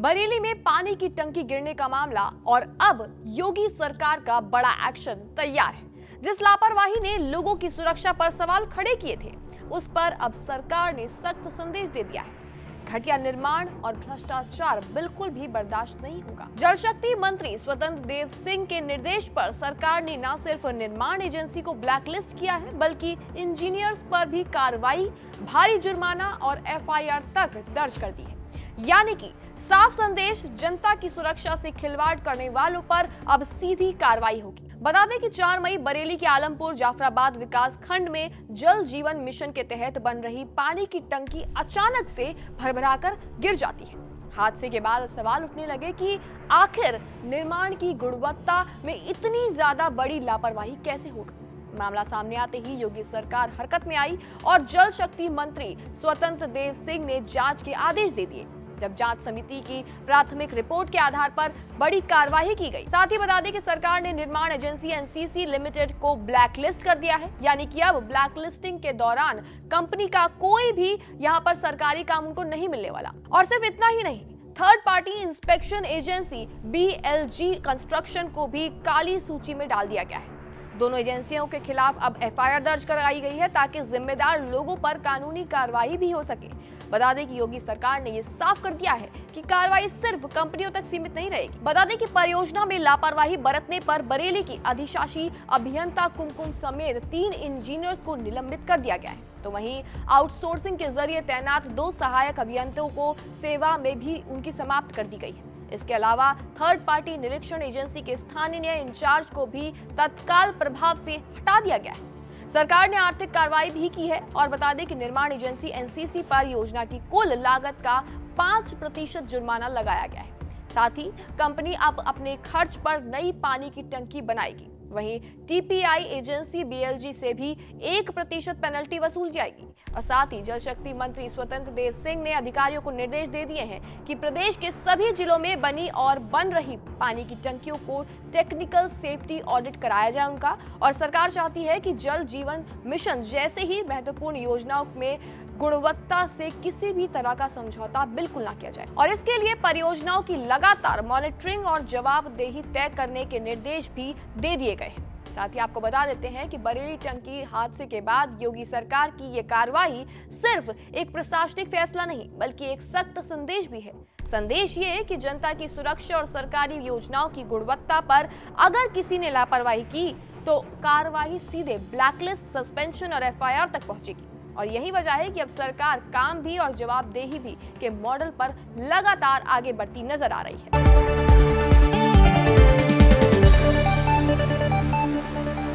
बरेली में पानी की टंकी गिरने का मामला और अब योगी सरकार का बड़ा एक्शन तैयार है। जिस लापरवाही ने लोगों की सुरक्षा पर सवाल खड़े किए थे, उस पर अब सरकार ने सख्त संदेश दे दिया है। घटिया निर्माण और भ्रष्टाचार बिल्कुल भी बर्दाश्त नहीं होगा। जल शक्ति मंत्री स्वतंत्र देव सिंह के निर्देश पर सरकार ने न सिर्फ निर्माण एजेंसी को ब्लैकलिस्ट किया है, बल्कि इंजीनियर्स पर भी कार्रवाई, भारी जुर्माना और एफआईआर तक दर्ज कर दी है। यानी कि साफ संदेश, जनता की सुरक्षा से खिलवाड़ करने वालों पर अब सीधी कार्रवाई होगी। बता दें कि 4 मई बरेली के आलमपुर जाफराबाद विकास खंड में जल जीवन मिशन के तहत बन रही पानी की टंकी अचानक से भरभराकर गिर जाती है। हादसे के बाद सवाल उठने लगे कि आखिर निर्माण की गुणवत्ता में इतनी ज्यादा बड़ी लापरवाही कैसे होगा। मामला सामने आते ही योगी सरकार हरकत में आई और जल शक्ति मंत्री स्वतंत्र देव सिंह ने जांच के आदेश दे दिए। जब जांच समिति की प्राथमिक रिपोर्ट के आधार पर बड़ी कार्रवाई की गई। साथ ही बता दें कि सरकार ने निर्माण एजेंसी एनसीसी लिमिटेड को ब्लैकलिस्ट कर दिया है। यानी कि अब ब्लैकलिस्टिंग के दौरान कंपनी का कोई भी यहां पर सरकारी काम उनको नहीं मिलने वाला। और सिर्फ इतना ही नहीं, third party inspection agency BLG construction को भी काली सूची में डाल दिया गया है। दोनों एजेंसियों के खिलाफ अब एफआईआर दर्ज कराई गई है ताकि जिम्मेदार लोगों पर कानूनी कार्रवाई भी हो सके। बता दें कि योगी सरकार ने ये साफ कर दिया है कि कार्रवाई सिर्फ कंपनियों तक सीमित नहीं रहेगी। बता दें कि परियोजना में लापरवाही बरतने पर बरेली की अधिशासी अभियंता कुमकुम समेत 3 इंजीनियर्स को निलंबित कर दिया गया है। तो वहीं आउटसोर्सिंग के जरिए तैनात 2 सहायक अभियंताओं को सेवा में भी उनकी समाप्त कर दी गई है। इसके अलावा थर्ड पार्टी निरीक्षण एजेंसी के स्थानीय इंचार्ज को भी तत्काल प्रभाव से हटा दिया गया है। सरकार ने आर्थिक कार्रवाई भी की है और बता दें कि निर्माण एजेंसी एनसीसी पर योजना की कुल लागत का 5% जुर्माना लगाया गया है। साथ ही कंपनी अब अपने खर्च पर नई पानी की टंकी बनाएगी। वहीं TPI एजेंसी BLG से भी 1% पेनल्टी वसूल जाएगी। और साथ ही जल शक्ति मंत्री स्वतंत्र देव सिंह ने अधिकारियों को निर्देश दे दिए हैं कि प्रदेश के सभी जिलों में बनी और बन रही पानी की टंकियों को टेक्निकल सेफ्टी ऑडिट कराया जाए उनका। और सरकार चाहती है कि जल जीवन मिशन जैसे ही महत्वपूर्ण योजनाओं में गुणवत्ता से किसी भी तरह का समझौता बिल्कुल ना किया जाए। और इसके लिए परियोजनाओं की लगातार मॉनिटरिंग और जवाबदेही तय करने के निर्देश भी दे दिए गए हैं। साथ ही आपको बता देते हैं कि बरेली टंकी हादसे के बाद योगी सरकार की ये कार्रवाई सिर्फ एक प्रशासनिक फैसला नहीं, बल्कि एक सख्त संदेश भी है। संदेश ये है कि जनता की सुरक्षा और सरकारी योजनाओं की गुणवत्ता पर अगर किसी ने लापरवाही की तो कार्रवाई सीधे ब्लैकलिस्ट, सस्पेंशन और एफआईआर तक पहुंचेगी। और यही वजह है कि अब सरकार काम भी और जवाबदेही भी के मॉडल पर लगातार आगे बढ़ती नजर आ रही है।